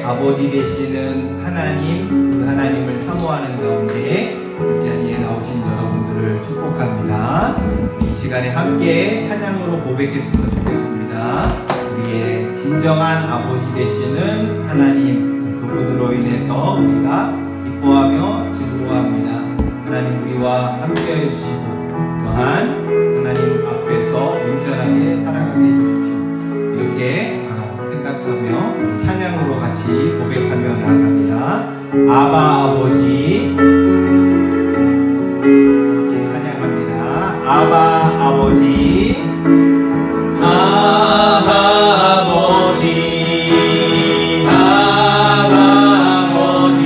아버지 되시는 하나님, 그 하나님을 사모하는 가운데 이 자리에 나오신 여러분들을 축복합니다. 이 시간에 함께 찬양으로 고백했으면 좋겠습니다. 우리의 진정한 아버지 되시는 하나님, 그분으로 인해서 우리가 기뻐하며 즐거워합니다. 하나님 우리와 함께 해주시고 또한 하나님 앞에서 온전하게 살아가게 해주십시오. 이렇게 생각하며 찬양으로 같이 고백하며 나아갑니다. 아바 아버지, 이렇게 찬양합니다. 아바 아버지, 아바 아버지, 아바 아버지,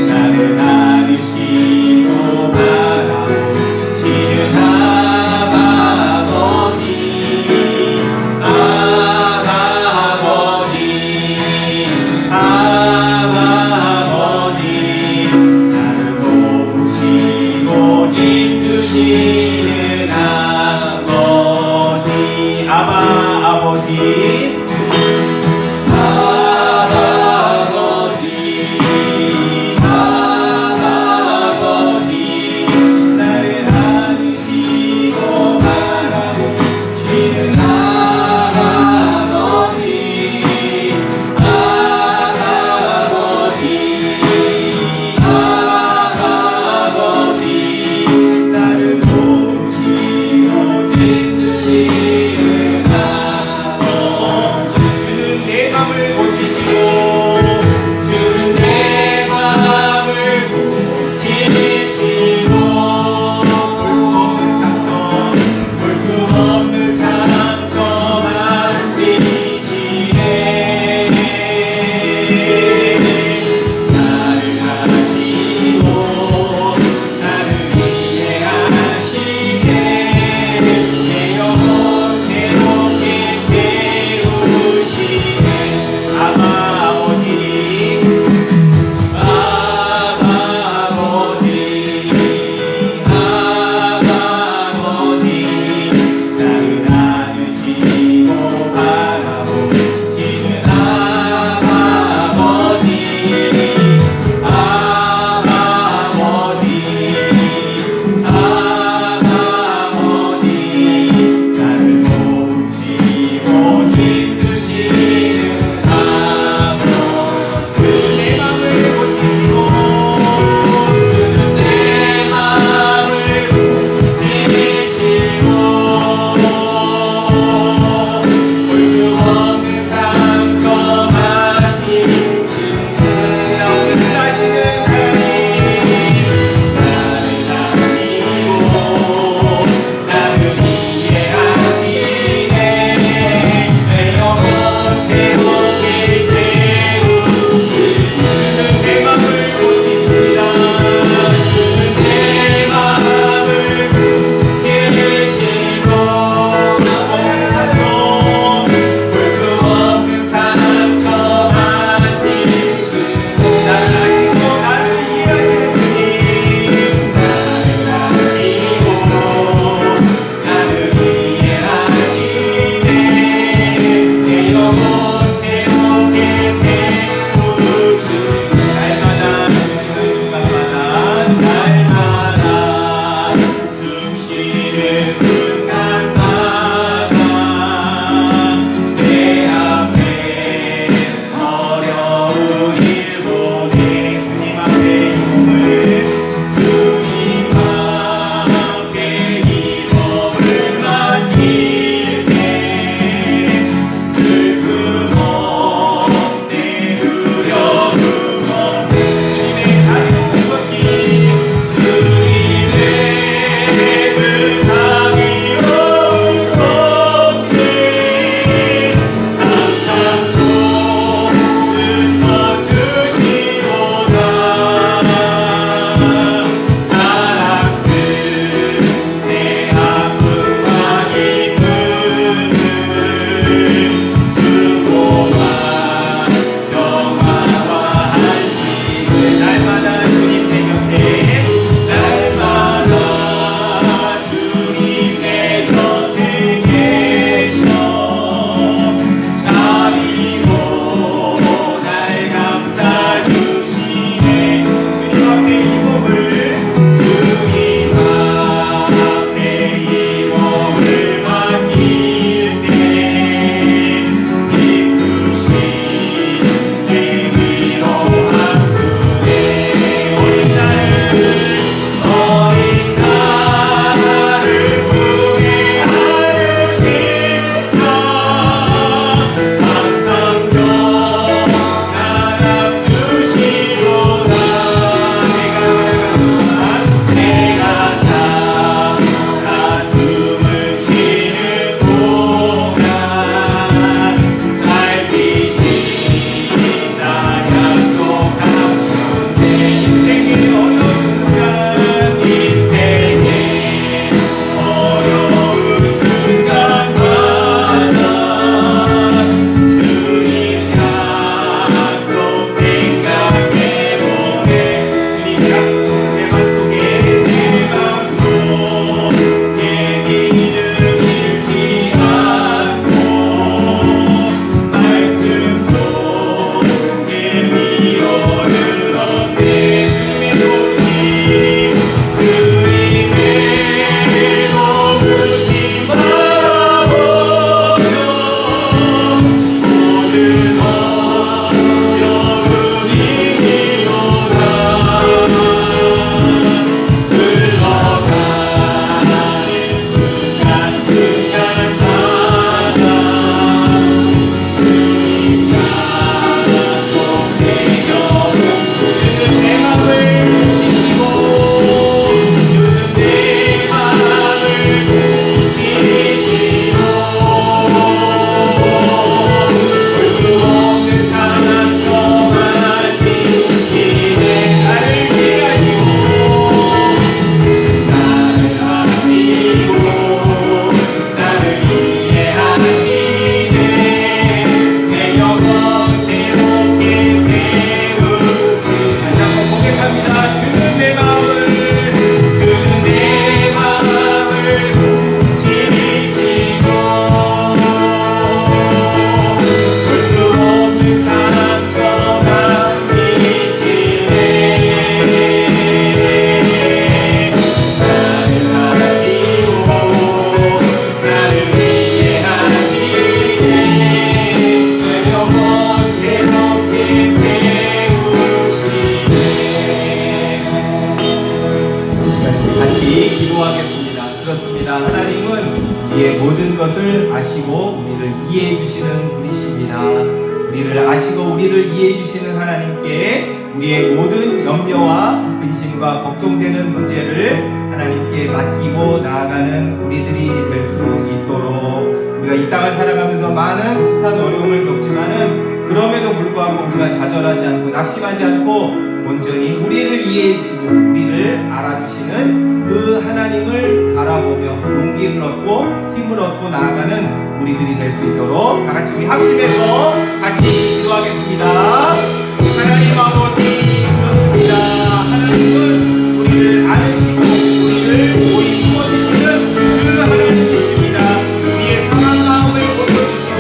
나를 안으시고 바라보시는 아바 아버지, 아바 아버지, 아바 아버지, 나를 보시고 이끄시는 아버지, 아바 아버지, 아시고 우리를 이해해 주시는 분이십니다. 우리를 아시고 우리를 이해해 주시는 하나님께 우리의 모든 염려와 근심과 걱정되는 문제를 하나님께 맡기고 나아가는 우리들이 될 수 있도록, 우리가 이 땅을 살아가면서 많은 숱한 어려움을 겪지만은 그럼에도 불구하고 우리가 좌절하지 않고 낙심하지 않고 온전히 우리를 이해해 주시고 우리를 알아주시는 그 하나님을 바라보며 용기를 얻고 힘을 얻고 나아가는 우리들이 될 수 있도록 다 같이 우리 합심해서 같이 기도하겠습니다. 하나님 아버지, 그렇습니다. 하나님은 우리를 아시고 우리를 보이 품어주시는 그 하나님이십니다. 우리의 상한 마음을 고쳐주시고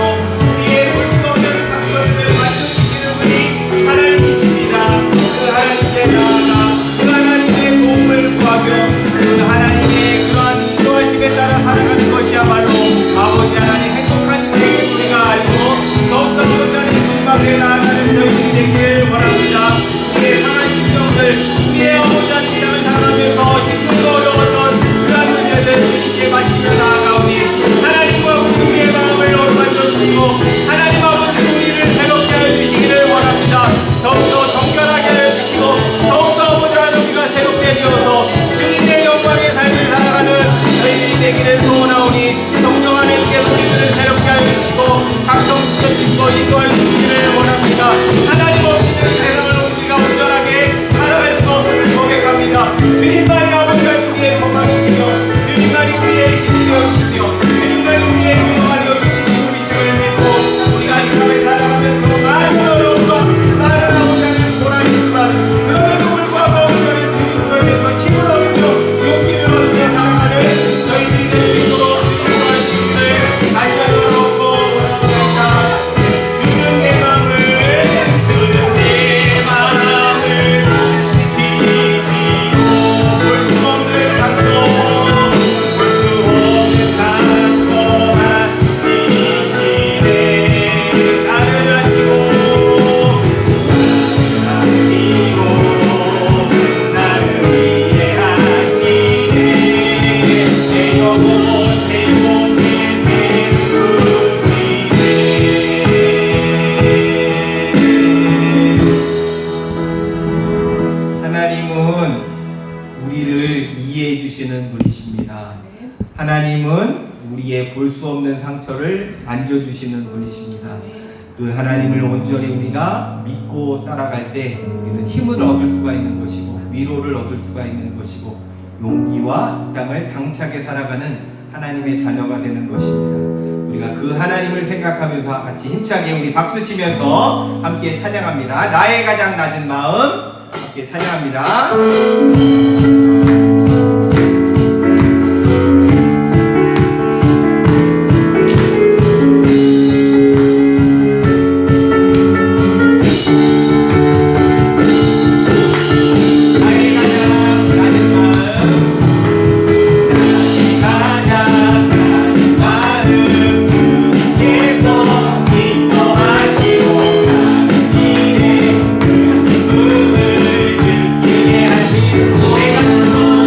우리의 볼 수 없는 상처를 만져주시는 분이 하나님이십니다. 그 하나님께 나아가 그 하나님의 도움을 구하며 그 하나님의 그러한 인도하심에 따라 살아가는 것이야말로 아버지 하나님 행복한 인생의 우리가 알고 더욱더 온전히 건강에 나아가는 저희들이 되기를 원합니다. 우리의 상한 심정들, 우리의 아버지 하나님 땅을 살아가면서 힘들고 어려웠던 그러한 문제들 주님께 맡기며 나아가오니 하나님과 우리의 마음을 어루만져 주시고 하나님 아버지 우리를 새롭게 하여 주시기를 원합니다. 더욱더 정결하게 하여 주시고 더욱더 아버지 하나님 우리가 새롭게 되어서 주님의 영광의 삶을 살아가는 저희들이 되기를 소원하오니 성령 하나님께 우리들을 새롭게 하여 주시고 각성시켜 주시고 인도하여 주시기를 원합니다. 하나님 없이는 세상을 우리가 온전하게 살아갈 수 없음을 고백합니다. 주님만이 아버지 우리의 건강이시며 주님만이 우리의 힘이 되어주시며 주님만이 우리의 위로가 되어주시는 분이심을 믿고 우리가 이 땅을 살아가면서 많은 어려움과 많은 아버지는 고난이지만 그럼에도 불구하고 온전히 주님을 위해서 힘을 얻으며 용기를 얻으며 살아가는 저희들이 될 수 있도록 주님과 주님을 다시 한번 얻고 원합니다. 주는 내 마음을 지키고 볼 수 없는 상처 볼 수 없는 상처만 지키네. 나를 아시고 나를 이해하시네. 내 영혼 내 몸에 세우시네. 하나님은 우리를 이해해 주시는 분이십니다. 하나님은 우리의 볼 수 없는 상처를 만져주시는 분이십니다. 그 하나님을 온전히 우리가 믿고 따라갈 때 우리는 힘을 얻을 수가 있는 것이고 위로를 얻을 수가 있는 것이고 용기와 이 땅을 당차게 살아가는 하나님의 자녀가 되는 것입니다. 우리가 그 하나님을 생각하면서 같이 힘차게 우리 박수 치면서 함께 찬양합니다. 나의 가장 낮은 마음 함께 찬양합니다. 내가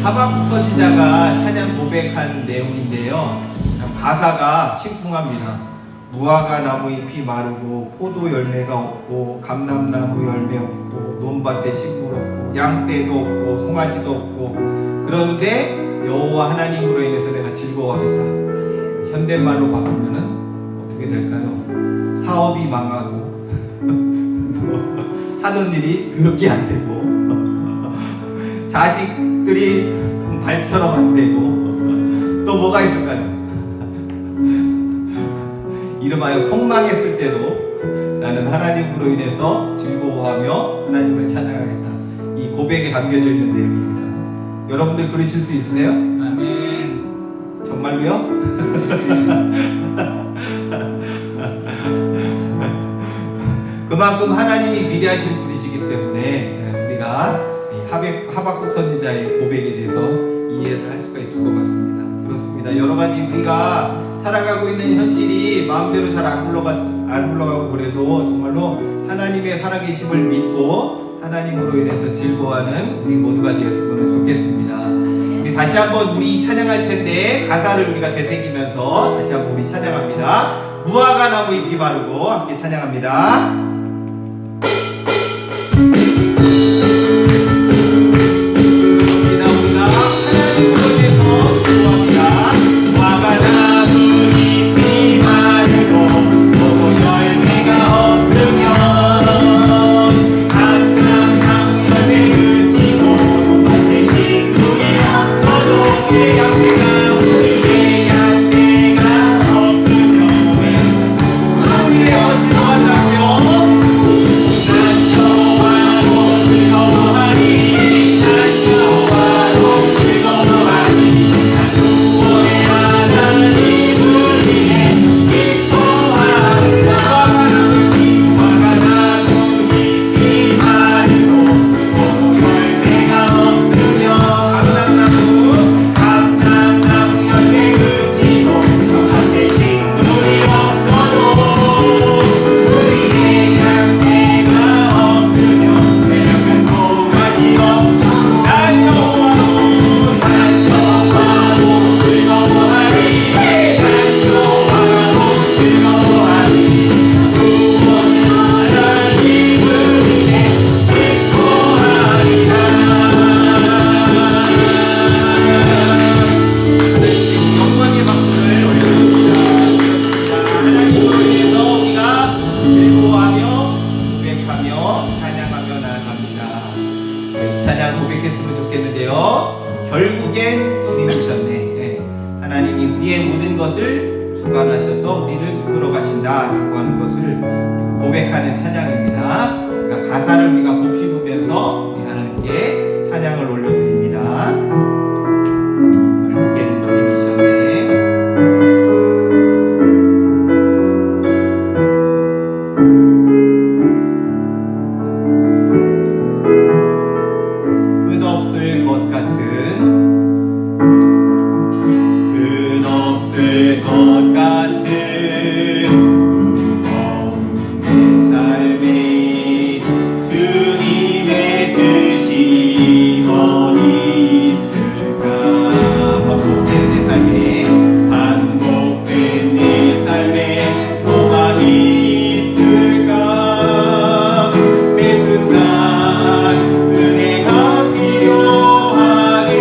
하박국 선지자가 찬양 고백한 내용인데요. 가사가 심쿵합니다. 무화과 나무 잎이 마르고 포도 열매가 없고 감람나무 열매 없고 논밭에 식물 없고 양떼도 없고 송아지도 없고 그런데 여호와 하나님으로 인해서 내가 즐거워하겠다. 현대말로 바꾸면은 어떻게 될까요? 사업이 망하고 하던 일이 더럽게 안 되고 자식들이 발처럼 안 되고 또 뭐가 있을까요? 이름하여 폭망했을 때도 나는 하나님으로 인해서 즐거워하며 하나님을 찬양하겠다. 이 고백에 담겨져 있는 내용입니다. 여러분들 그러실 수 있으세요? 아멘. 정말로요? 그만큼 하나님이 위대하신 분이시기 때문에 우리가 하박국 선지자의 고백에 대해서 이해를 할 수가 있을 것 같습니다. 그렇습니다. 여러 가지 우리가 살아가고 있는 현실이 마음대로 잘 안 굴러가고 그래도 정말로 하나님의 살아계심을 믿고 하나님으로 인해서 즐거워하는 우리 모두가 되었으면 좋겠습니다. 우리 다시 한번 우리 찬양할 텐데 가사를 우리가 되새기면서 다시 한번 우리 찬양합니다. 무화과 나무 잎이 바르고 함께 찬양합니다. 결국엔 주님이셨네. 하나님이 우리의 모든 것을 주관하셔서 우리를 이끌어 가신다라고 하는 것을 고백하는 찬양입니다. 그러니까 가사를 우리가 곱씹으면서 우리 하나님께 찬양을 올려드립니다. 결국엔 주님이셨네. 끝없을 것 같은 무거운 내 삶에 주님의 뜻이 어디 있을까. 반복된 내 삶에 소망이 있을까. 매 순간 은혜가 필요하네.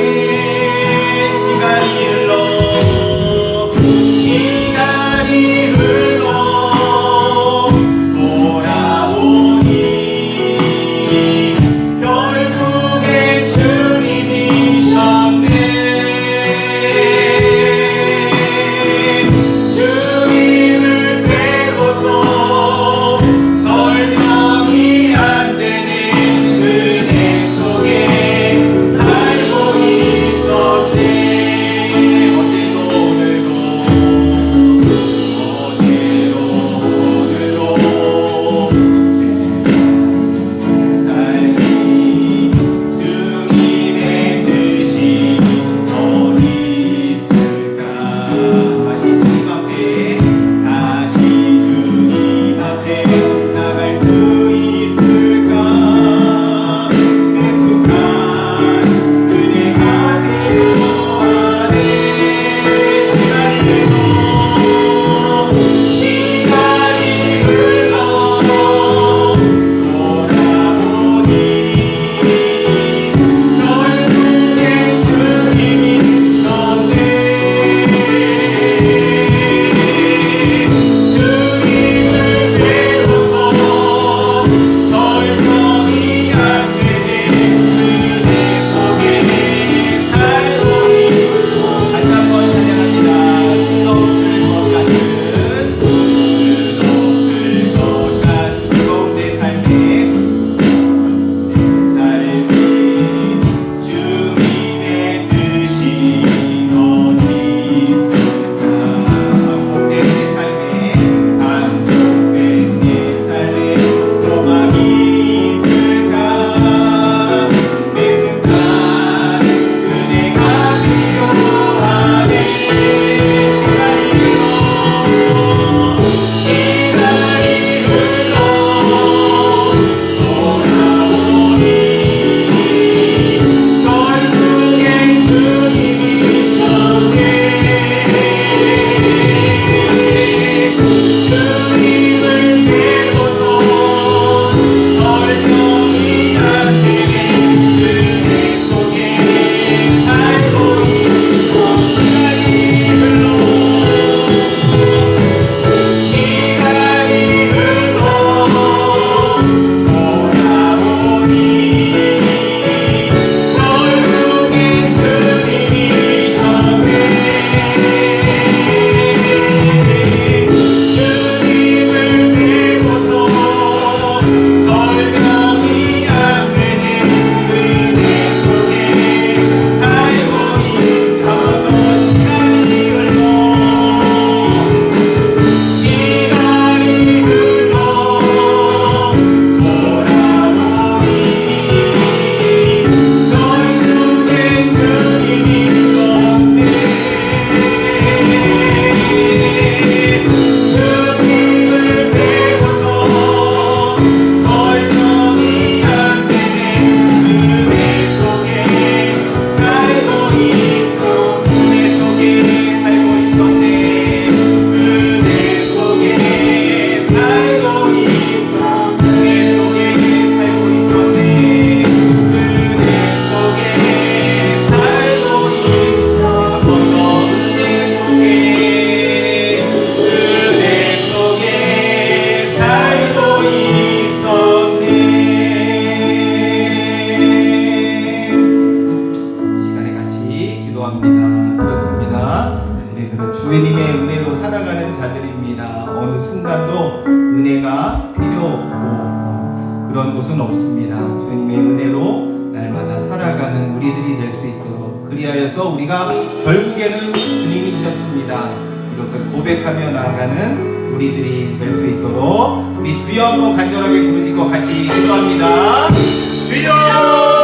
기도합니다. 그렇습니다. 우리들은 주님의 은혜로 살아가는 자들입니다. 어느 순간도 은혜가 필요 없고 그런 곳은 없습니다. 주님의 은혜로 날마다 살아가는 우리들이 될 수 있도록, 그리하여서 우리가 결국에는 주님이셨습니다, 이렇게 고백하며 나아가는 우리들이 될 수 있도록 우리 주여 한번 간절하게 부르짖고 같이 기도합니다. 주여!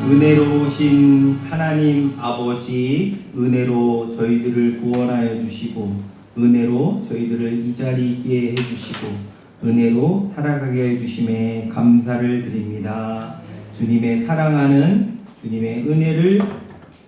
은혜로우신 하나님 아버지, 은혜로 저희들을 구원하여 주시고 은혜로 저희들을 이 자리에 있게 해주시고 은혜로 살아가게 해주심에 감사를 드립니다. 주님의 사랑하는 주님의 은혜를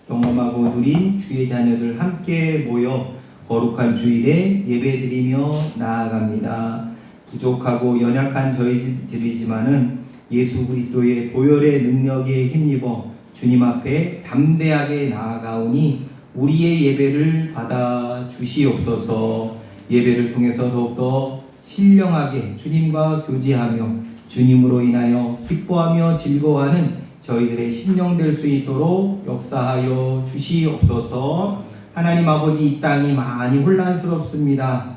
경험하고 누린 주의 자녀들 함께 모여 거룩한 주일에 예배드리며 나아갑니다. 부족하고 연약한 저희들이지만은 예수 그리스도의 보혈의 능력에 힘입어 주님 앞에 담대하게 나아가오니 우리의 예배를 받아 주시옵소서. 예배를 통해서 더욱더 신령하게 주님과 교제하며 주님으로 인하여 기뻐하며 즐거워하는 저희들의 심령 될 수 있도록 역사하여 주시옵소서. 하나님 아버지, 이 땅이 많이 혼란스럽습니다.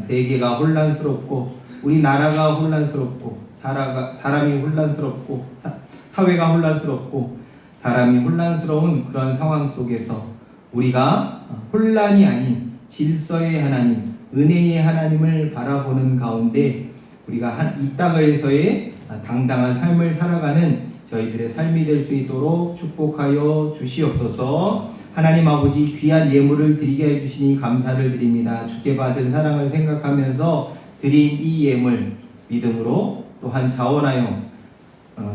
세계가 혼란스럽고 우리 나라가 혼란스럽고 사람이 혼란스럽고 사회가 혼란스럽고 사람이 혼란스러운 그런 상황 속에서 우리가 혼란이 아닌 질서의 하나님, 은혜의 하나님을 바라보는 가운데 우리가 이 땅에서의 당당한 삶을 살아가는 저희들의 삶이 될 수 있도록 축복하여 주시옵소서. 하나님 아버지, 귀한 예물을 드리게 해주시니 감사를 드립니다. 주께 받은 사랑을 생각하면서 드린 이 예물 믿음으로 또한 자원하여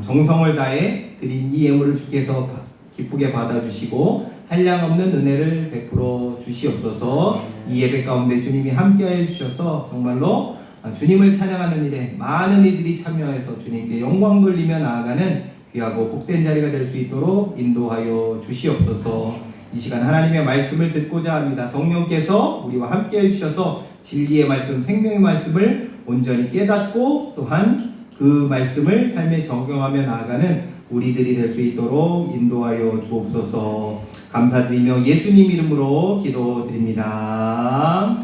정성을 다해 드린 이 예물을 주께서 기쁘게 받아주시고 한량없는 은혜를 베풀어 주시옵소서. 이 예배 가운데 주님이 함께해 주셔서 정말로 주님을 찬양하는 일에 많은 이들이 참여해서 주님께 영광 돌리며 나아가는 귀하고 복된 자리가 될 수 있도록 인도하여 주시옵소서. 이 시간 하나님의 말씀을 듣고자 합니다. 성령께서 우리와 함께해 주셔서 진리의 말씀, 생명의 말씀을 온전히 깨닫고 또한 그 말씀을 삶에 적용하며 나아가는 우리들이 될 수 있도록 인도하여 주옵소서. 감사드리며 예수님 이름으로 기도드립니다.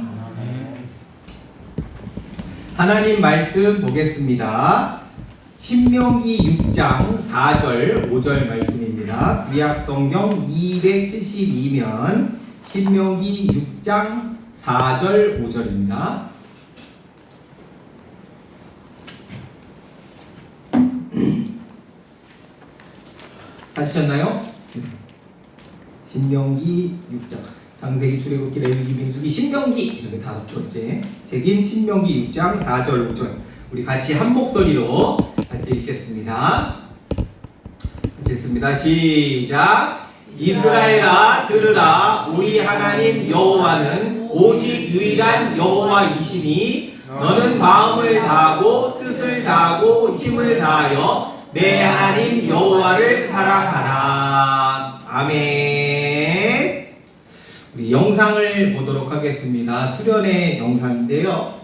하나님 말씀 보겠습니다. 신명기 6장 4절 5절 말씀입니다. 구약 성경 272면 신명기 6장 4절 5절입니다. 찾으셨나요? 신명기 6장. 창세기, 출애굽기, 레위기, 민수기, 신명기 이렇게 5번째 책인 신명기 6장 4절 5절 우리 같이 한 목소리로 같이 읽겠습니다. 읽겠습니다. 시작. 이스라엘아 들으라. 우리 하나님 여호와는 오직 유일한 여호와이시니 너는 마음을 다하고 뜻을 다하고 힘을 다하여 내 하나님 여호와를 사랑하라. 아멘. 우리 영상을 보도록 하겠습니다. 수련의 영상인데요.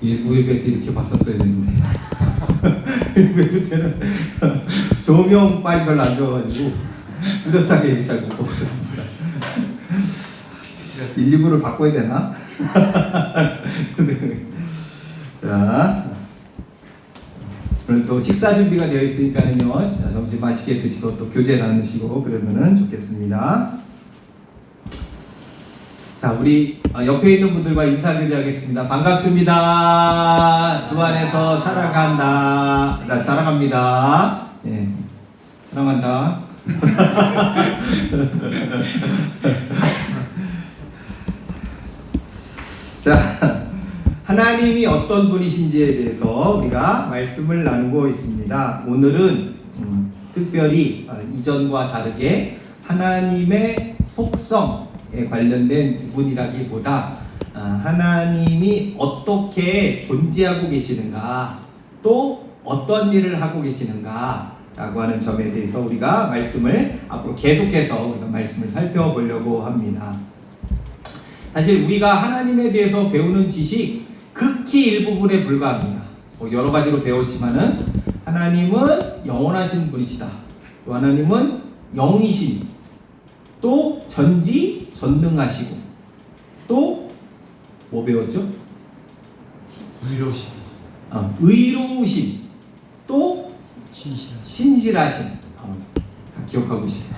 일부 예배 때 이렇게 봤었어야 했는데 일부 예배 때는 조명 빨리 별로 안 좋아가지고 뚜렷하게 잘 못 보거든요. 일부를 바꿔야 되나? 자, 오늘 또 식사 준비가 되어 있으니까는요. 자, 점심 맛있게 드시고 또 교제 나누시고 그러면은 좋겠습니다. 자, 우리 옆에 있는 분들과 인사드리겠습니다. 반갑습니다. 주 안에서 살아간다. 자, 사랑합니다. 예, 사랑한다. 자, 하나님이 어떤 분이신지에 대해서 우리가 말씀을 나누고 있습니다. 오늘은 특별히 이전과 다르게 하나님의 속성에 관련된 부분이라기보다 하나님이 어떻게 존재하고 계시는가, 또 어떤 일을 하고 계시는가 라고 하는 점에 대해서 우리가 말씀을 앞으로 계속해서 우리가 말씀을 살펴보려고 합니다. 사실 우리가 하나님에 대해서 배우는 지식 극히 일부분에 불과합니다. 여러 가지로 배웠지만은 하나님은 영원하신 분이시다. 또 하나님은 영이신, 또 전지전능하시고, 또 뭐 배웠죠? 의로우심, 의로우심, 또 신실하심. 다 기억하고 계시죠?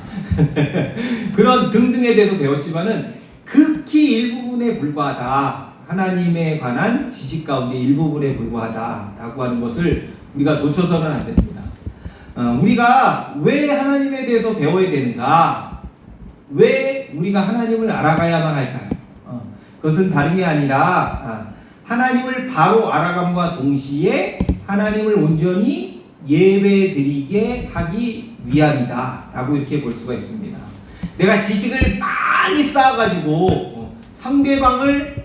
그런 등등에 대해서 배웠지만은 극히 일부분에 불과하다. 하나님에 관한 지식 가운데 일부분에 불과하다라고 하는 것을 우리가 놓쳐서는 안 됩니다. 우리가 왜 하나님에 대해서 배워야 되는가? 왜 우리가 하나님을 알아가야만 할까요? 그것은 다름이 아니라 하나님을 바로 알아감과 동시에 하나님을 온전히 예배드리게 하기 위함이다 라고 이렇게 볼 수가 있습니다. 내가 지식을 많이 쌓아가지고 상대방을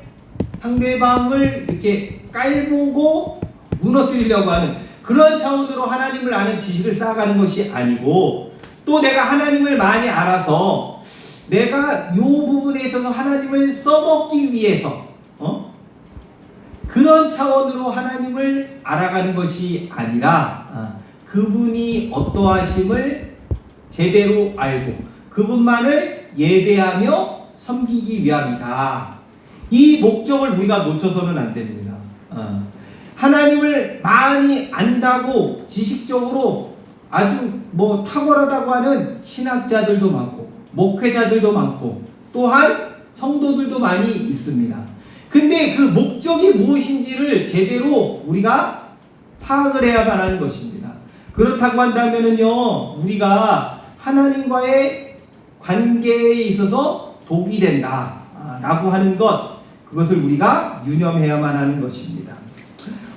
이렇게 깔보고 무너뜨리려고 하는 그런 차원으로 하나님을 아는 지식을 쌓아가는 것이 아니고, 또 내가 하나님을 많이 알아서 내가 이 부분에 있어서 하나님을 써먹기 위해서 그런 차원으로 하나님을 알아가는 것이 아니라 그분이 어떠하심을 제대로 알고 그분만을 예배하며 섬기기 위함이다. 이 목적을 우리가 놓쳐서는 안 됩니다. 하나님을 많이 안다고 지식적으로 아주 뭐 탁월하다고 하는 신학자들도 많고 목회자들도 많고 또한 성도들도 많이 있습니다. 근데 그 목적이 무엇인지를 제대로 우리가 파악을 해야만 하는 것입니다. 그렇다고 한다면은요, 우리가 하나님과의 관계에 있어서 독이 된다 라고 하는 것, 그것을 우리가 유념해야만 하는 것입니다.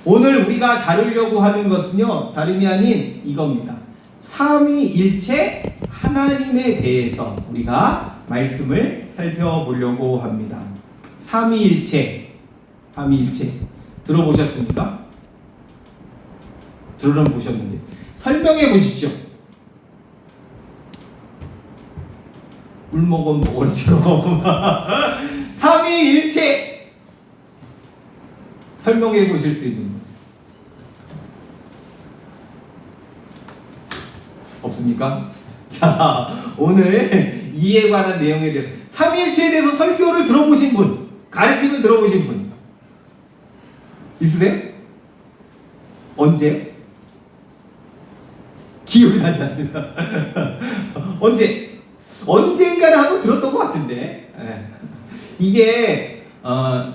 오늘 우리가 다루려고 하는 것은요, 다름이 아닌 이겁니다. 삼위일체 하나님에 대해서 우리가 말씀을 살펴보려고 합니다. 삼위일체 들어보셨습니까? 들어보셨는데 설명해 보십시오. 울먹은 보거리처럼 삼위일체 설명해 보실 수 있는 분 없습니까? 자, 오늘 이에 관한 내용에 대해서 삼위일체에 대해서 설교를 들어보신 분, 가르침을 들어보신 분 있으세요? 언제? 기억이 나지 않습니다. 언젠가는 한번 들었던 것 같은데, 이게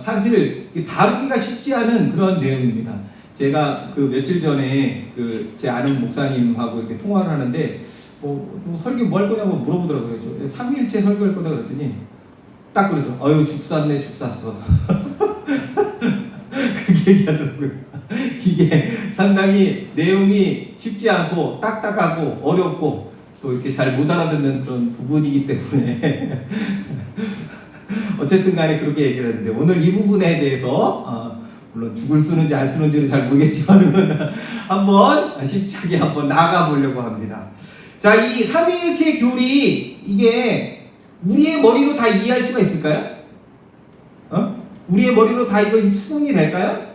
사실 다루기가 쉽지 않은 그런 내용입니다. 제가 그 며칠 전에 그 제 아는 목사님하고 이렇게 통화를 하는데 뭐 설교 뭐 할 거냐고 물어보더라고요. 저 삼위일체 설교할 거다 그랬더니 딱 그러죠. 어휴 죽 쌌네 죽 쌌어. 그렇게 얘기하더라고요. 이게 상당히 내용이 쉽지 않고 딱딱하고 어렵고 또 이렇게 잘 못 알아듣는 그런 부분이기 때문에 어쨌든 간에 그렇게 얘기를 했는데 오늘 이 부분에 대해서 물론 죽을 쓰는지 안 쓰는지는 잘 모르겠지만 한번 힘차게 한번 나가 보려고 합니다. 자, 이 삼위일체 교리 이게 우리의 머리로 다 이해할 수가 있을까요? 우리의 머리로 다 이거 수긍이 될까요?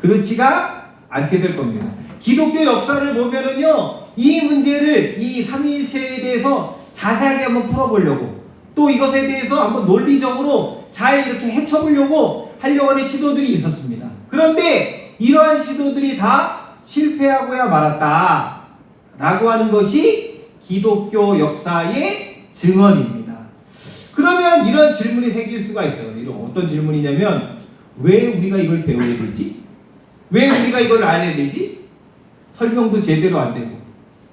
그렇지가 않게 될 겁니다. 기독교 역사를 보면은요, 이 문제를 이 삼위일체에 대해서 자세하게 한번 풀어보려고 또 이것에 대해서 한번 논리적으로 잘 이렇게 헤쳐보려고 하려고 하는 시도들이 있었습니다. 그런데 이러한 시도들이 다 실패하고야 말았다 라고 하는 것이 기독교 역사의 증언입니다. 그러면 이런 질문이 생길 수가 있어요. 이런 어떤 질문이냐면 왜 우리가 이걸 배워야 되지? 왜 우리가 이걸 알아야 되지? 설명도 제대로 안 되고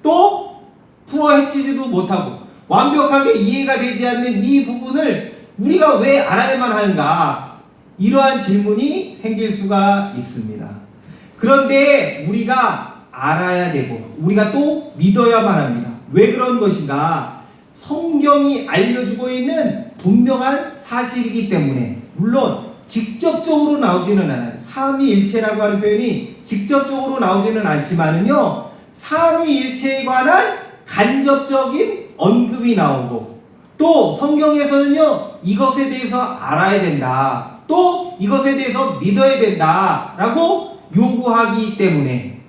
또 풀어 헤치지도 못하고 완벽하게 이해가 되지 않는 이 부분을 우리가 왜 알아야만 하는가? 이러한 질문이 생길 수가 있습니다. 그런데 우리가 알아야 되고 우리가 또 믿어야만 합니다. 왜 그런 것인가? 성경이 알려주고 있는 분명한 사실이기 때문에. 물론 직접적으로 나오지는 않아요. 삼위일체라고 하는 표현이 직접적으로 나오지는 않지만은요, 삼위일체에 관한 간접적인 언급이 나오고 또 성경에서는요, 이것에 대해서 알아야 된다, 또 이것에 대해서 믿어야 된다 라고 요구하기 때문에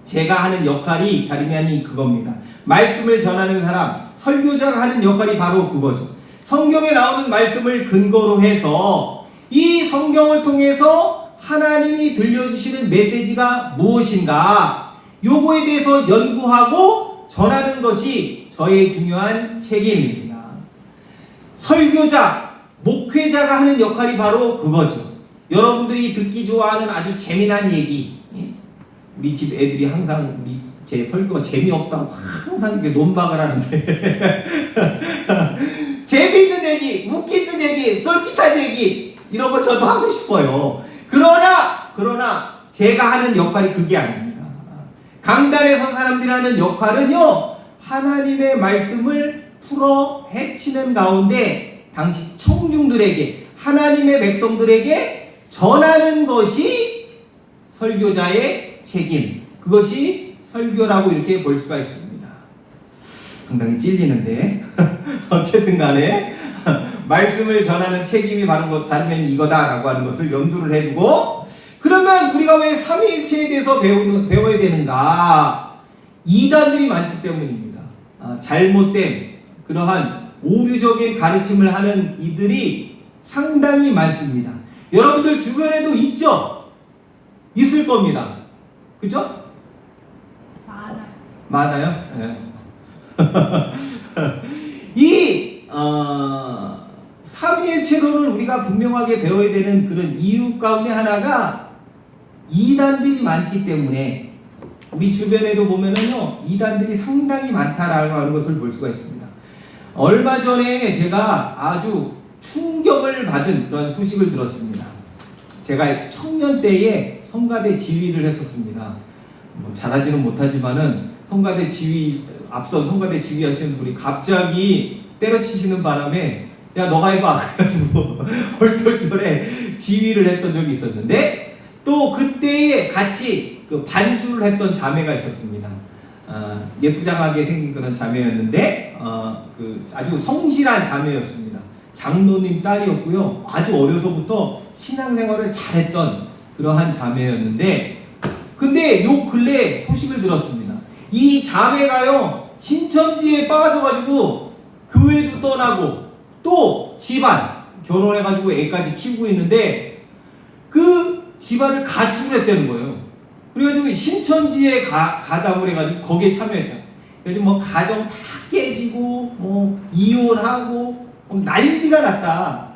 제가 하는 역할이 다름이 아닌 그겁니다. 말씀을 전하는 사람, 설교자가 하는 역할이 바로 그거죠. 성경에 나오는 말씀을 근거로 해서 이 성경을 통해서 하나님이 들려주시는 메시지가 무엇인가, 요거에 대해서 연구하고 전하는 것이 저의 중요한 책임입니다. 설교자, 목회자가 하는 역할이 바로 그거죠. 여러분들이 듣기 좋아하는 아주 재미난 얘기, 우리 집 애들이 항상 제 설교가 재미없다고 항상 이렇게 논박을 하는데 재미있는 얘기, 웃기는 얘기, 솔깃한 얘기 이런 거 저도 하고 싶어요. 그러나 제가 하는 역할이 그게 아닙니다. 강단에 선 사람들이 하는 역할은요, 하나님의 말씀을 풀어 헤치는 가운데 당시 청중들에게, 하나님의 백성들에게 전하는 것이 설교자의 책임, 그것이 설교라고 이렇게 볼 수가 있습니다. 상당히 찔리는데 어쨌든 간에 말씀을 전하는 책임이 바로 다르면 이거다라고 하는 것을 염두를 해두고, 그러면 우리가 왜 삼위일체에 대해서 배워야 되는가? 이단들이 많기 때문입니다. 잘못된 그러한 오류적인 가르침을 하는 이들이 상당히 많습니다. 여러분들 주변에도 있죠? 있을 겁니다. 그죠? 많아요? 네. 이 삼위일체론을 우리가 분명하게 배워야 되는 그런 이유 가운데 하나가 이단들이 많기 때문에 우리 주변에도 보면은요 이단들이 상당히 많다라고 하는 것을 볼 수가 있습니다. 얼마 전에 제가 아주 충격을 받은 그런 소식을 들었습니다. 제가 청년 때에 성가대 지휘를 했었습니다. 뭐 잘하지는 못하지만은 성가대 지휘 앞선 성가대 지휘하시는 분이 갑자기 때려치시는 바람에 야 너가 해봐 그래가지고 헐떨결에 지휘를 했던 적이 있었는데 또 그때에 같이 그 반주를 했던 자매가 있었습니다. 예쁘장하게 생긴 그런 자매였는데 그 아주 성실한 자매였습니다. 장로님 딸이었고요. 아주 어려서부터 신앙생활을 잘했던 그러한 자매였는데 근데 요 근래 소식을 들었습니다. 이 자매가요 신천지에 빠져가지고 교회도 떠나고 또 집안 결혼해가지고 애까지 키우고 있는데 그 집안을 가출을 했다는 거예요. 그래가지고 신천지에 가담을 해가지고 거기에 참여했다. 그래서 뭐 가정 다 깨지고 뭐 이혼하고 난리가 났다.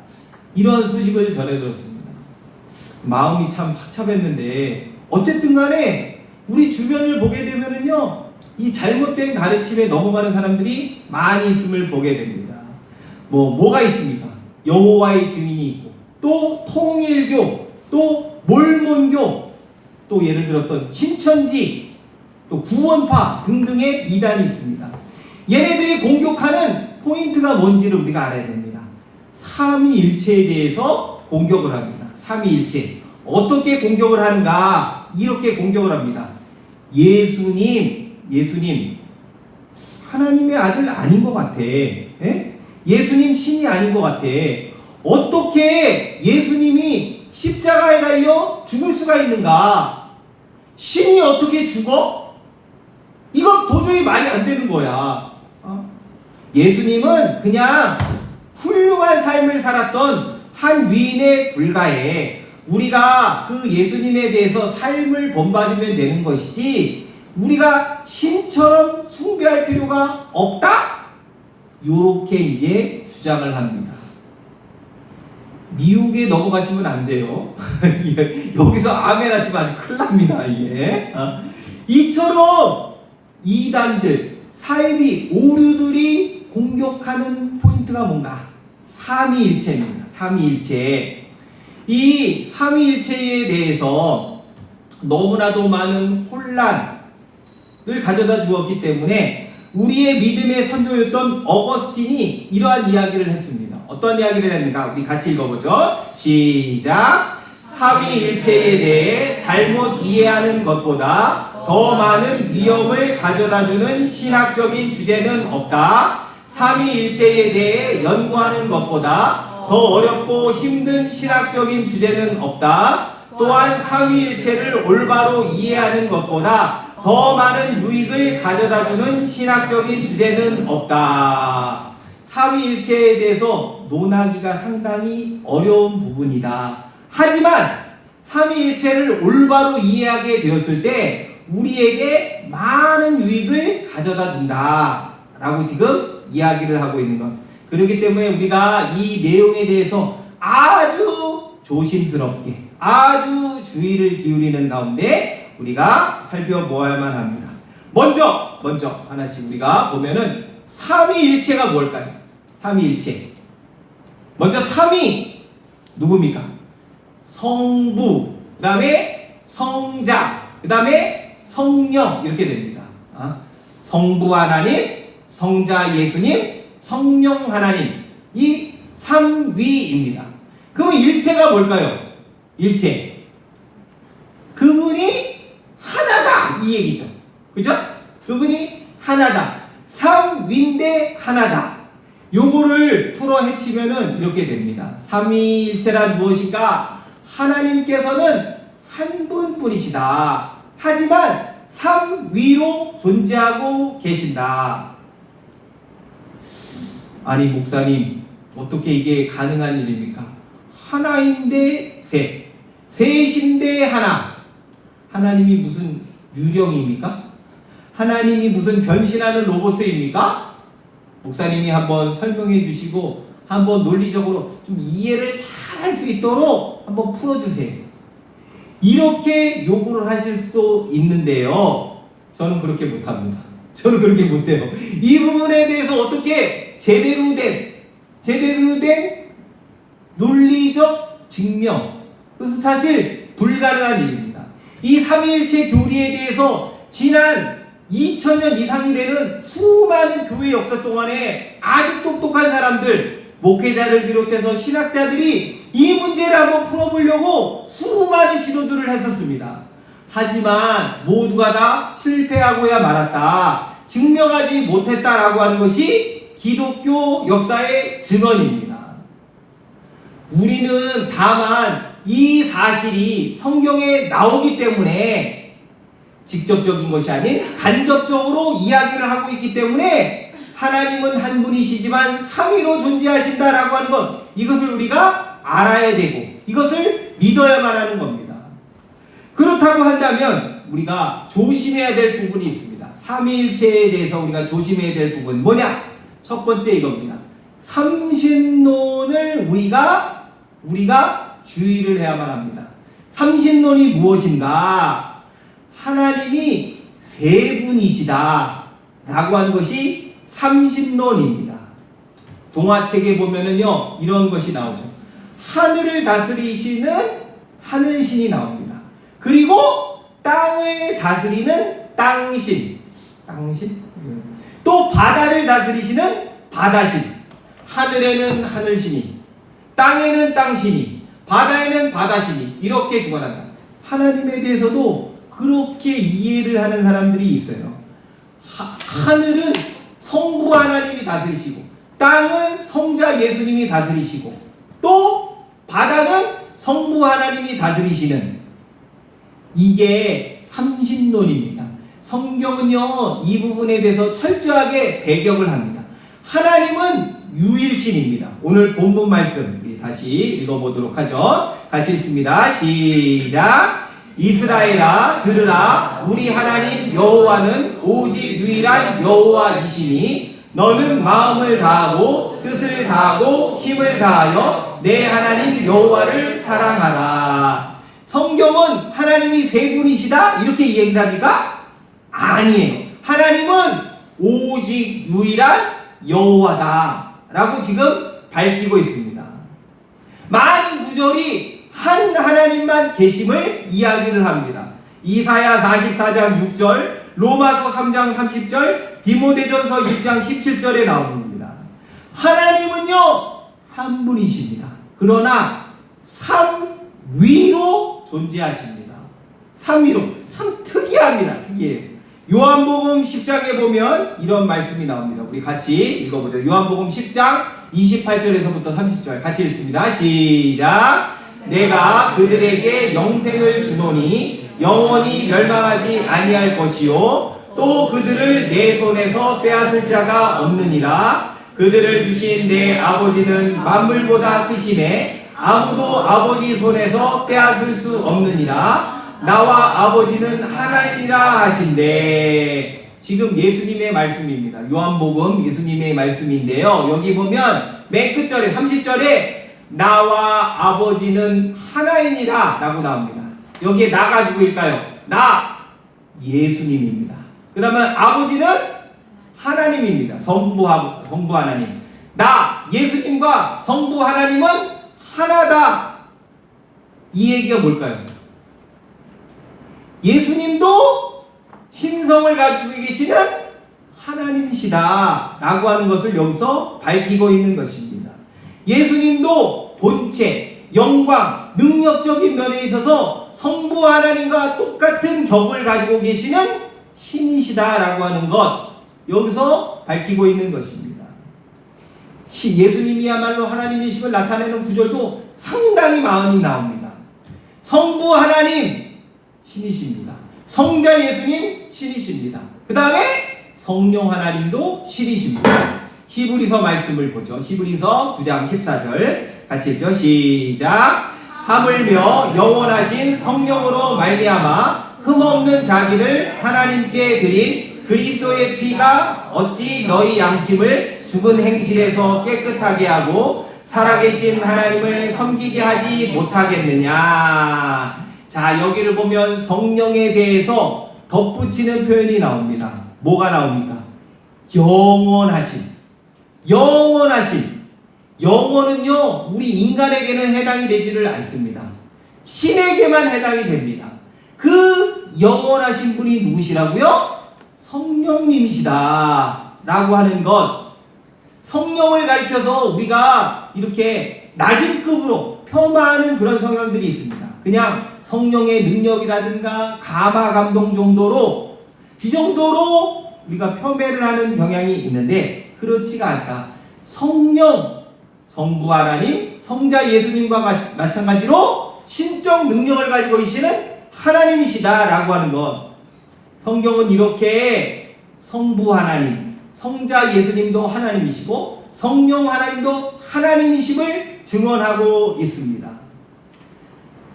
이런 소식을 전해 들었습니다. 마음이 참 착잡했는데 어쨌든 간에 우리 주변을 보게 되면은요 이 잘못된 가르침에 넘어가는 사람들이 많이 있음을 보게 됩니다. 뭐가 있습니까? 여호와의 증인이 있고 또 통일교 또 몰몬교 또 예를 들었던 신천지 또 구원파 등등의 이단이 있습니다. 얘네들이 공격하는 포인트가 뭔지를 우리가 알아야 됩니다. 삼위일체에 대해서 공격을 합니다. 삼위일체 어떻게 공격을 하는가? 이렇게 공격을 합니다. 예수님 하나님의 아들 아닌 것 같아. 에? 예수님 신이 아닌 것 같아. 어떻게 예수님이 십자가에 달려 죽을 수가 있는가? 신이 어떻게 죽어? 이건 도저히 말이 안 되는 거야. 예수님은 그냥 훌륭한 삶을 살았던 한 위인에 불과해. 우리가 그 예수님에 대해서 삶을 본받으면 되는 것이지 우리가 신처럼 숭배할 필요가 없다? 요렇게 이제 주장을 합니다. 미혹에 넘어가시면 안 돼요. 여기서 아멘 하시면 아주 큰일 납니다. 이게. 이처럼 이단들, 사이비, 오류들이 공격하는 포인트가 뭔가? 삼위일체입니다. 삼위일체. 이 삼위일체에 대해서 너무나도 많은 혼란을 가져다 주었기 때문에 우리의 믿음의 선조였던 어거스틴이 이러한 이야기를 했습니다. 어떤 이야기를 했는가? 우리 같이 읽어보죠. 시작. 삼위일체에 대해 잘못 이해하는 것보다 더 많은 위험을 가져다주는 신학적인 주제는 없다. 삼위일체에 대해 연구하는 것보다 더 어렵고 힘든 신학적인 주제는 없다. 또한 삼위일체를 올바로 이해하는 것보다 더 많은 유익을 가져다주는 신학적인 주제는 없다. 삼위일체에 대해서 논하기가 상당히 어려운 부분이다. 하지만 삼위일체를 올바로 이해하게 되었을 때 우리에게 많은 유익을 가져다 준다 라고 지금 이야기를 하고 있는 것. 그렇기 때문에 우리가 이 내용에 대해서 아주 조심스럽게 아주 주의를 기울이는 가운데 우리가 살펴보아야만 합니다. 먼저 하나씩 우리가 보면은 삼위일체가 뭘까요? 삼위일체. 먼저 삼위 누굽니까? 성부, 그 다음에 성자, 그 다음에 성령 이렇게 됩니다. 성부 하나님, 성자 예수님, 성령 하나님 이 삼위입니다. 그러면 일체가 뭘까요? 일체. 그분이 하나다 이 얘기죠. 그죠? 그분이 하나다. 삼위인데 하나다. 요거를 풀어 헤치면은 이렇게 됩니다. 삼위일체란 무엇인가? 하나님께서는 한 분뿐이시다. 하지만 삼위로 존재하고 계신다. 아니 목사님, 어떻게 이게 가능한 일입니까? 하나인데 셋, 셋인데 하나. 하나님이 무슨 유령입니까? 하나님이 무슨 변신하는 로봇입니까? 목사님이 한번 설명해 주시고 한번 논리적으로 좀 이해를 잘 할 수 있도록 한번 풀어주세요. 이렇게 요구를 하실 수도 있는데요, 저는 그렇게 못합니다. 저는 그렇게 못해요. 이 부분에 대해서 어떻게 제대로 된 논리적 증명, 그것은 사실 불가능한 일입니다. 이 삼위일체 교리에 대해서 지난 2000년 이상이 되는 수많은 교회 역사 동안에 아주 똑똑한 사람들, 목회자를 비롯해서 신학자들이 이 문제를 한번 풀어보려고 수많은 시도들을 했었습니다. 하지만 모두가 다 실패하고야 말았다, 증명하지 못했다라고 하는 것이 기독교 역사의 증언입니다. 우리는 다만 이 사실이 성경에 나오기 때문에 직접적인 것이 아닌 간접적으로 이야기를 하고 있기 때문에 하나님은 한 분이시지만 삼위로 존재하신다라고 하는 것, 이것을 우리가 알아야 되고 이것을 믿어야만 하는 겁니다. 그렇다고 한다면 우리가 조심해야 될 부분이 있습니다. 삼위일체에 대해서 우리가 조심해야 될 부분 뭐냐? 첫 번째 이겁니다. 삼신론을 우리가 주의를 해야만 합니다. 삼신론이 무엇인가? 하나님이 세 분이시다 라고 하는 것이 삼신론입니다. 동화책에 보면은요, 이런 것이 나오죠. 하늘을 다스리시는 하늘신이 나옵니다. 그리고 땅을 다스리는 땅신, 또 바다를 다스리시는 바다신. 하늘에는 하늘신이, 땅에는 땅신이, 바다에는 바다신이, 이렇게 주관한다. 하나님에 대해서도 그렇게 이해를 하는 사람들이 있어요. 하늘은 성부 하나님이 다스리시고, 땅은 성자 예수님이 다스리시고, 또 바다는 성부 하나님이 다스리시는, 이게 삼신론입니다. 성경은요, 이 부분에 대해서 철저하게 배격을 합니다. 하나님은 유일신입니다. 오늘 본문 말씀 우리 다시 읽어보도록 하죠. 같이 읽습니다. 시작. 이스라엘아 들으라, 우리 하나님 여호와는 오직 유일한 여호와이시니 너는 마음을 다하고 뜻을 다하고 힘을 다하여 내 하나님 여호와를 사랑하라. 성경은 하나님이 세 분이시다 이렇게 얘기를 합니까? 아니에요. 하나님은 오직 유일한 여호와다 라고 지금 밝히고 있습니다. 많은 구절이 한 하나님만 계심을 이야기를 합니다. 이사야 44장 6절, 로마서 3장 30절, 디모데전서 1장 17절에 나옵니다. 하나님은요, 한 분이십니다. 그러나 삼위로 존재하십니다. 삼위로. 참 특이합니다. 특이해요. 요한복음 10장에 보면 이런 말씀이 나옵니다. 우리 같이 읽어보죠. 요한복음 10장 28절에서부터 30절 같이 읽습니다. 시작. 내가 그들에게 영생을 주노니 영원히 멸망하지 아니할 것이요 또 그들을 내 손에서 빼앗을 자가 없느니라. 그들을 주신 내 아버지는 만물보다 크시매 아무도 아버지 손에서 빼앗을 수 없느니라. 나와 아버지는 하나이니라 하신대. 지금 예수님의 말씀입니다. 요한복음 예수님의 말씀인데요, 여기 보면 맨 끝절에 30절에 나와 아버지는 하나이니라 라고 나옵니다. 여기에 나가 누구일까요? 나 예수님입니다. 그러면 아버지는 하나님입니다. 성부 하나님. 나 예수님과 성부 하나님은 하나다. 이 얘기가 뭘까요? 예수님도 신성을 가지고 계시는 하나님이시다 라고 하는 것을 여기서 밝히고 있는 것입니다. 예수님도 본체, 영광, 능력적인 면에 있어서 성부 하나님과 똑같은 격을 가지고 계시는 신이시다 라고 하는 것, 여기서 밝히고 있는 것입니다. 예수님이야말로 하나님이심을 나타내는 구절도 상당히 많이 나옵니다. 성부 하나님 신이십니다. 성자 예수님 신이십니다. 그 다음에 성령 하나님도 신이십니다. 히브리서 말씀을 보죠. 히브리서 9장 14절 같이 읽죠. 시작. 하물며 영원하신 성령으로 말미암아 흠없는 자기를 하나님께 드린 그리스도의 피가 어찌 너희 양심을 죽은 행실에서 깨끗하게 하고 살아계신 하나님을 섬기게 하지 못하겠느냐. 자, 여기를 보면 성령에 대해서 덧붙이는 표현이 나옵니다. 뭐가 나옵니까? 영원하신. 영원하신. 영원은요, 우리 인간에게는 해당이 되지를 않습니다. 신에게만 해당이 됩니다. 그 영원하신 분이 누구시라고요? 성령님이시다 라고 하는 것. 성령을 가리켜서 우리가 이렇게 낮은 급으로 폄하하는 그런 성향들이 있습니다. 그냥 성령의 능력이라든가 감화 감동 정도로, 이 정도로 우리가 폄훼를 하는 경향이 있는데, 그렇지가 않다. 성령, 성부 하나님, 성자 예수님과 마찬가지로 신적 능력을 가지고 계시는 하나님이시다라고 하는 것. 성경은 이렇게 성부 하나님, 성자 예수님도 하나님이시고 성령 하나님도 하나님이심을 증언하고 있습니다.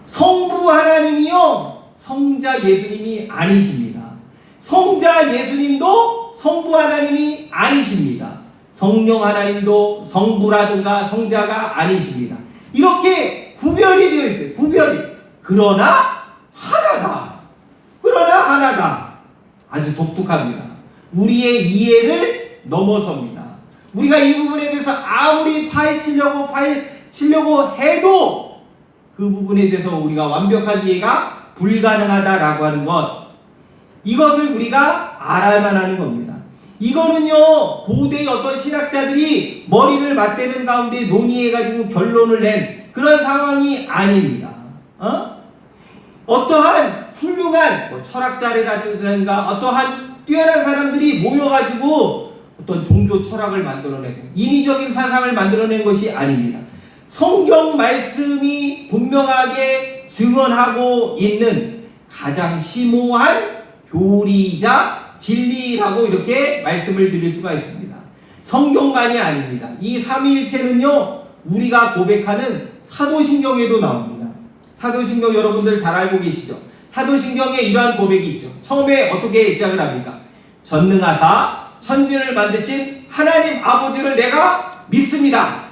성부 하나님이요, 성자 예수님이 아니십니다. 성자 예수님도 성부 하나님이 아니십니다. 성령 하나님도 성부라든가 성자가 아니십니다. 이렇게 구별이 되어 있어요. 구별이. 그러나 하나다. 그러나 하나다. 아주 독특합니다. 우리의 이해를 넘어섭니다. 우리가 이 부분에 대해서 아무리 파헤치려고 해도 그 부분에 대해서 우리가 완벽한 이해가 불가능하다라고 하는 것. 이것을 우리가 알아야만 하는 겁니다. 이거는요, 고대의 어떤 신학자들이 머리를 맞대는 가운데 논의해가지고 결론을 낸 그런 상황이 아닙니다. 어떠한 훌륭한 철학자라든가 어떠한 뛰어난 사람들이 모여가지고 어떤 종교 철학을 만들어내고 인위적인 사상을 만들어낸 것이 아닙니다. 성경 말씀이 분명하게 증언하고 있는 가장 심오한 교리이자 진리라고 이렇게 말씀을 드릴 수가 있습니다. 성경만이 아닙니다. 이 삼위일체는요, 우리가 고백하는 사도신경에도 나옵니다. 사도신경 여러분들 잘 알고 계시죠? 사도신경에 이러한 고백이 있죠. 처음에 어떻게 시작을 합니까? 전능하사 천지를 만드신 하나님 아버지를 내가 믿습니다.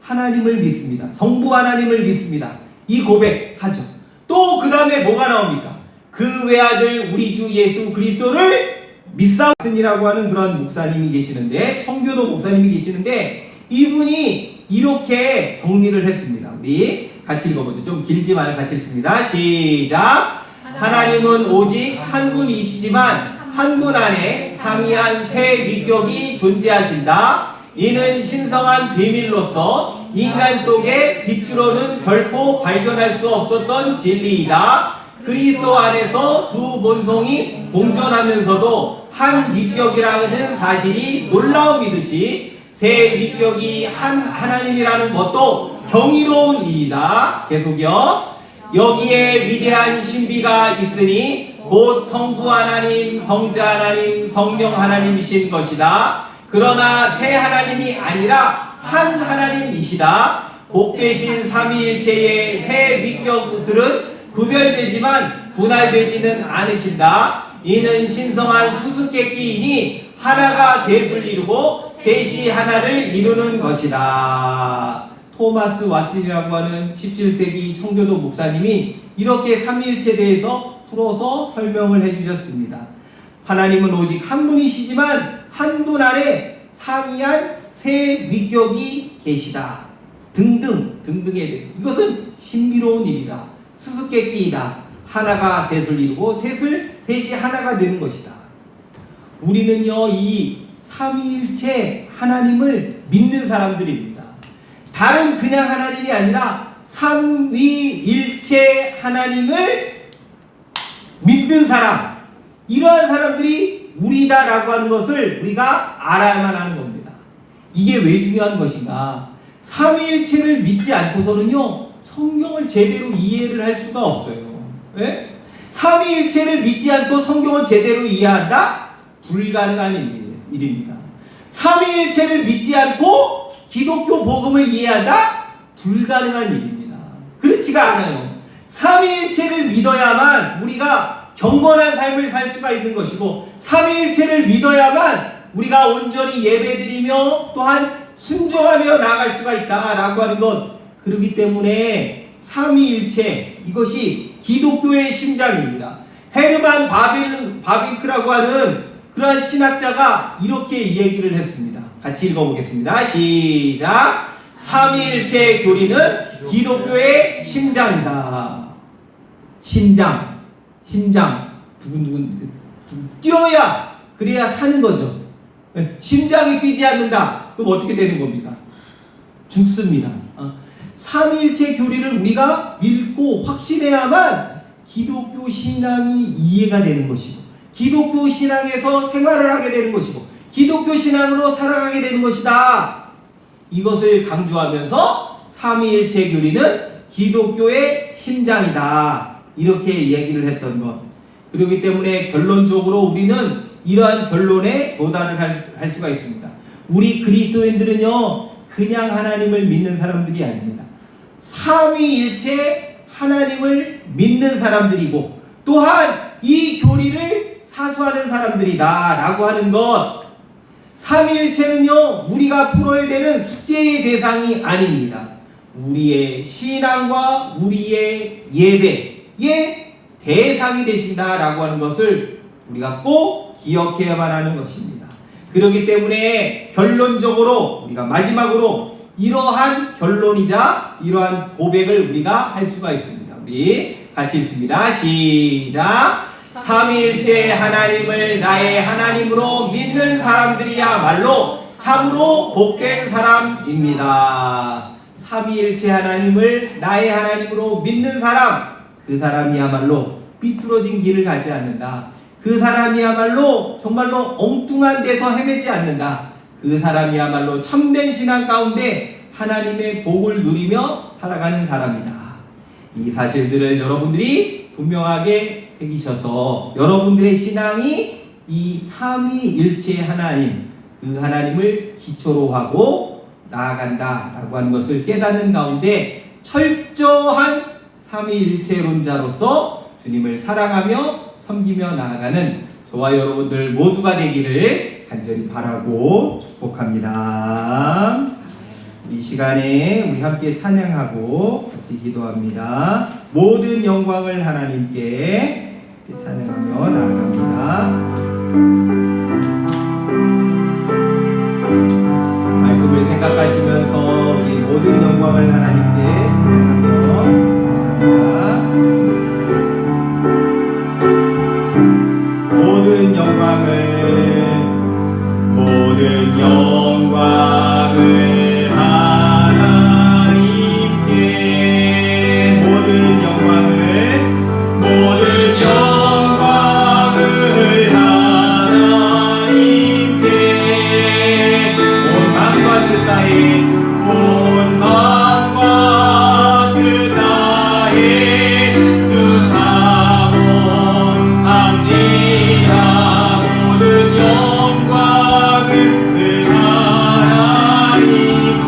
하나님을 믿습니다. 성부 하나님을 믿습니다. 이 고백하죠. 또 그 다음에 뭐가 나옵니까? 그 외아들 우리 주 예수 그리스도를 믿사오니라고 하는 그런 목사님이 계시는데, 청교도 목사님이 계시는데, 이분이 이렇게 정리를 했습니다. 우리 같이 읽어보죠. 좀 길지만 같이 읽습니다. 시작. 하나님은 오직 한 분이시지만 한 분 안에 상이한 세 위격이 존재하신다. 이는 신성한 비밀로서 인간 속의 빛으로는 결코 발견할 수 없었던 진리이다. 그리스도 안에서 두 본성이 공존하면서도 한 위격이라는 사실이 놀라움이듯이 세 위격이 한 하나님이라는 것도 경이로운 일이다. 계속요. 여기에 위대한 신비가 있으니 곧 성부 하나님, 성자 하나님, 성령 하나님이신 것이다. 그러나 세 하나님이 아니라 한 하나님이시다. 복되신 삼위일체의 세 위격들은 구별되지만 분할되지는 않으신다. 이는 신성한 수수께끼이니 하나가 셋을 이루고 셋이 하나를 이루는 것이다. 토마스 왓슨이라고 하는 17세기 청교도 목사님이 이렇게 삼위일체에 대해서 풀어서 설명을 해주셨습니다. 하나님은 오직 한 분이시지만 한 분 안에 상이한 세 위격이 계시다. 등등에 대해 이것은 신비로운 일이다. 수수께끼이다. 하나가 셋을 이루고 셋이 하나가 되는 것이다. 우리는요, 이 삼위일체 하나님을 믿는 사람들입니다. 다른 그냥 하나님이 아니라 삼위일체 하나님을 믿는 사람, 이러한 사람들이 우리다라고 하는 것을 우리가 알아야만 하는 겁니다. 이게 왜 중요한 것인가? 삼위일체를 믿지 않고서는요, 성경을 제대로 이해를 할 수가 없어요. 예? 삼위일체를 믿지 않고 성경을 제대로 이해한다? 불가능한 일입니다. 삼위일체를 믿지 않고 기독교 복음을 이해한다? 불가능한 일입니다. 그렇지가 않아요. 삼위일체를 믿어야만 우리가 경건한 삶을 살 수가 있는 것이고, 삼위일체를 믿어야만 우리가 온전히 예배드리며 또한 순종하며 나아갈 수가 있다라고 하는 것. 그렇기 때문에 삼위일체, 이것이 기독교의 심장입니다. 헤르만 바빙크라고 하는 그러한 신학자가 이렇게 얘기를 했습니다. 같이 읽어보겠습니다. 시작. 삼위일체 교리는 기독교의 심장이다. 심장 두근두근 뛰어야 그래야 사는 거죠. 심장이 뛰지 않는다. 그럼 어떻게 되는 겁니까? 죽습니다. 삼위일체 교리를 우리가 믿고 확신해야만 기독교 신앙이 이해가 되는 것이고, 기독교 신앙에서 생활을 하게 되는 것이고, 기독교 신앙으로 살아가게 되는 것이다. 이것을 강조하면서 삼위일체 교리는 기독교의 심장이다. 이렇게 얘기를 했던 것. 그렇기 때문에 결론적으로 우리는 이러한 결론에 도달을 할 수가 있습니다. 우리 그리스도인들은요, 그냥 하나님을 믿는 사람들이 아닙니다. 삼위일체 하나님을 믿는 사람들이고, 또한 이 교리를 사수하는 사람들이다 라고 하는 것. 삼위일체는요, 우리가 풀어야 되는 숙제의 대상이 아닙니다. 우리의 신앙과 우리의 예배의 대상이 되신다라고 하는 것을 우리가 꼭 기억해야만 하는 것입니다. 그렇기 때문에 결론적으로 우리가 마지막으로 이러한 결론이자 이러한 고백을 우리가 할 수가 있습니다. 우리 같이 읽습니다. 시작. 삼위일체 하나님을 나의 하나님으로 믿는 사람들이야말로 참으로 복된 사람입니다. 삼위일체 하나님을 나의 하나님으로 믿는 사람, 그 사람이야말로 삐뚤어진 길을 가지 않는다. 그 사람이야말로 정말로 엉뚱한 데서 헤매지 않는다. 그 사람이야말로 참된 신앙 가운데 하나님의 복을 누리며 살아가는 사람이다. 이 사실들을 여러분들이 분명하게 새기셔서 여러분들의 신앙이 이 삼위일체 하나님, 그 하나님을 기초로 하고 나아간다라고 하는 것을 깨닫는 가운데 철저한 삼위일체론자로서 주님을 사랑하며 섬기며 나아가는 저와 여러분들 모두가 되기를 간절히 바라고 축복합니다. 이 시간에 우리 함께 찬양하고 같이 기도합니다. 모든 영광을 하나님께 찬양하며 나아갑니다. 말씀을 생각하시면서 우리 모든 영광을 하나님께 찬양하며 나아갑니다. 모든 영광을 하나님께, 모든 영광을 하나님께, 온 마음과 뜻 다해, 온 마음과 뜻 다해 주 사모합니다. 모든 영광을 하나님께.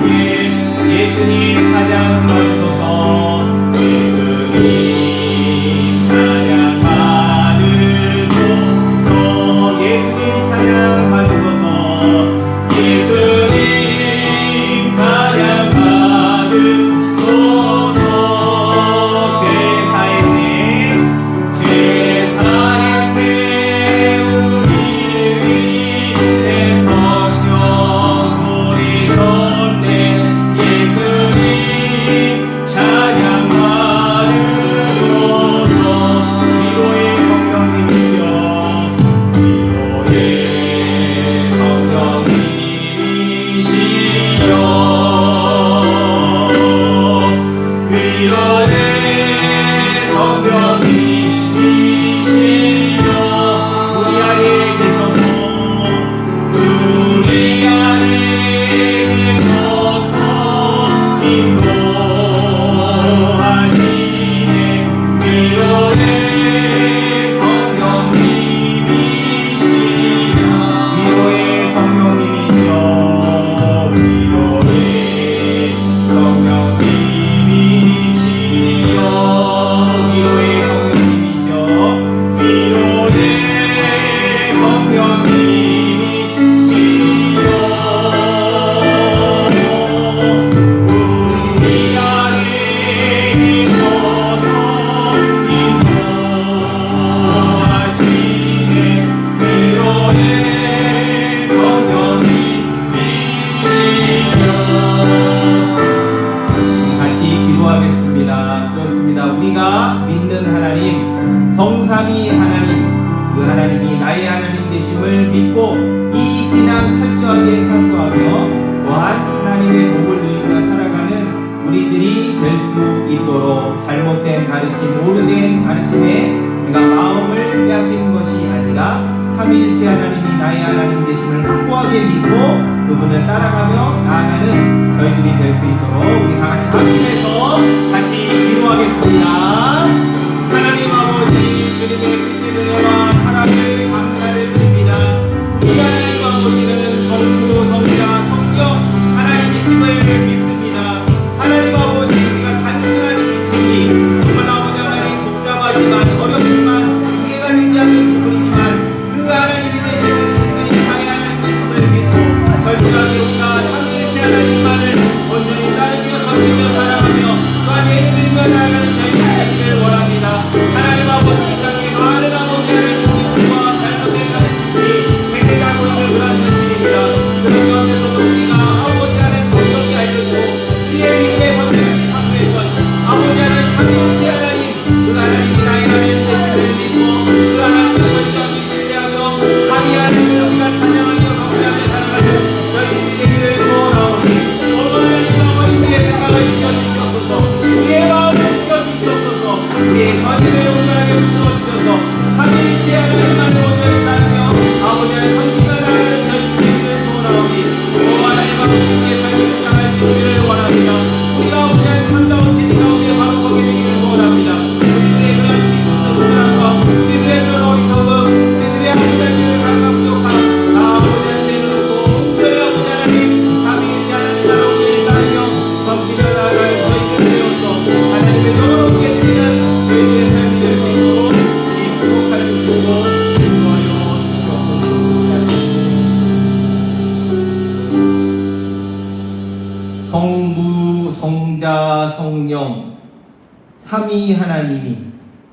예수님 찬양 받으소서. 예수님 찬양 받으소서. 예수님 찬양 받으소서. 예수님 찬양 받으소서. 죄 사했네 우리 위해 성령 보리셨네. 예수님 성삼위 하나님, 그 하나님이 나의 하나님 되심을 믿고 이 신앙 철저하게 사수하며 또한 하나님의 복을 누리며 살아가는 우리들이 될 수 있도록 잘못된 가르침, 오르된 가르침에 우리가 마음을 빼앗기는 것이 아니라 삼위일체 하나님이 나의 하나님 되심을 확고하게 믿고 그분을 따라가며 나아가는 저희들이 될 수 있도록 우리 다 같이 합심해서 같이 기도하겠습니다. 하나님 아버지, 주님의 크신 은혜와 사랑을 감사를 드립니다. 우리 하나님 아버지는 성부, 성자, 성령 하나님이심을 믿습니다. 하나님 아버지, 우리가 단순한 이 진리, 정말 아버지 하나님 복잡하지만 어렵지만 이해가 되지 않는 부분이지만 그 하나님이 되시는 분이 당의 하나님 되심을 믿고 절실하게 우리가 삼위일체 하나님만을 온전히 따르며 섬기며 살아가며 또한 예수님과 나아가는 저희가 되기를 원합니다. 하나님 아버지, 이 땅에 많은 아버지 하나님 믿음과 잘못된 가르침이 행해가고 있는 그런 현실입니다. 그런 가운데서도 우리가 아버지 하나님 분명히 알려주고 우리의 믿음의 선택을 상수했던 아버지 하나님 삼위일체 하나님, 그 하나님이 나의 하나님 되심을 믿고 그 하나님을 철저하게 신뢰하며 삼위 하나님을 우리가 찬양하며 경배하며 살아가는 저희들이 되기를 소원하오니 오늘 하나님 아버지 우리의 생각을 지켜주시옵소서, 우리의 마음을 지켜주시옵소서, 우리의 전의를 온전하게 부어주셔서 삼위일체 하나님만을 온전히 따르며 아버지 하나님 성기가 나가는 저희들이 되기를 소원하오니 오 하나님 아버지 우리의 삶을 따라 주시기를 원합니다. 우리가 아버지 하나님 참다운 진리 가운데 바로 서게 되기를 소원합니다. 우리들의 그런 불안과 우리들의 그런 어리석음, 우리들의 하나님을 감각 부족함 다 아버지 하나님 내려놓고 온전히 아버지 하나님 삼위일체 하나님 나라 온전히 따르며 섬기며 나아갈 저희들 되어서 하나님의 영원롭게 드리는 저희들의 삶이 될 수 있도록 이 축복하여 주시고 인도하여 주시옵소서. 성부, 성자, 성령 삼위 하나님이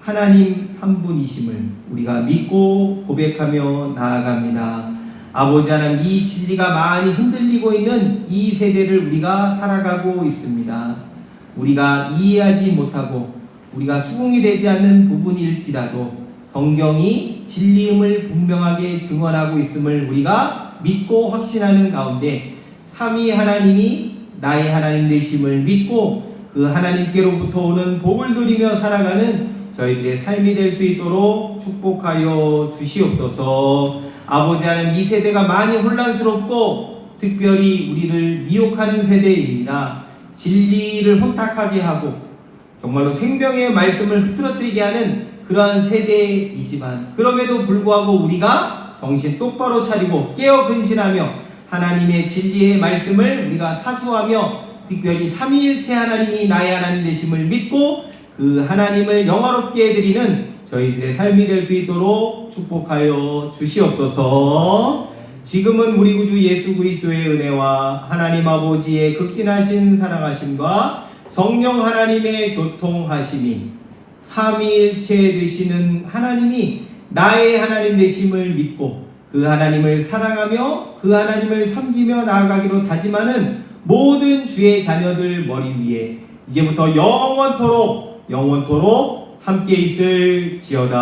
하나님 한 분이심을 우리가 믿고 고백하며 나아갑니다. 아버지 하나님, 이 진리가 많이 흔들리고 있는 이 세대를 우리가 살아가고 있습니다. 우리가 이해하지 못하고 우리가 수긍이 되지 않는 부분일지라도 성경이 진리임을 분명하게 증언하고 있음을 우리가 믿고 확신하는 가운데 삼위 하나님이 나의 하나님 되심을 믿고 그 하나님께로부터 오는 복을 누리며 살아가는 저희들의 삶이 될 수 있도록 축복하여 주시옵소서. 아버지 하나님, 이 세대가 많이 혼란스럽고 특별히 우리를 미혹하는 세대입니다. 진리를 혼탁하게 하고 정말로 생명의 말씀을 흐트러뜨리게 하는 그러한 세대이지만 그럼에도 불구하고 우리가 정신 똑바로 차리고 깨어 근신하며 하나님의 진리의 말씀을 우리가 사수하며 특별히 삼위일체 하나님이 나의 하나님 되심을 믿고 그 하나님을 영화롭게 해드리는 저희들의 삶이 될 수 있도록 축복하여 주시옵소서. 지금은 우리 구주 예수 그리스도의 은혜와 하나님 아버지의 극진하신 사랑하심과 성령 하나님의 교통하심이 삼위일체 되시는 하나님이 나의 하나님 되심을 믿고 그 하나님을 사랑하며 그 하나님을 섬기며 나아가기로 다짐하는 모든 주의 자녀들 머리 위에 이제부터 영원토록 함께 있을지어다.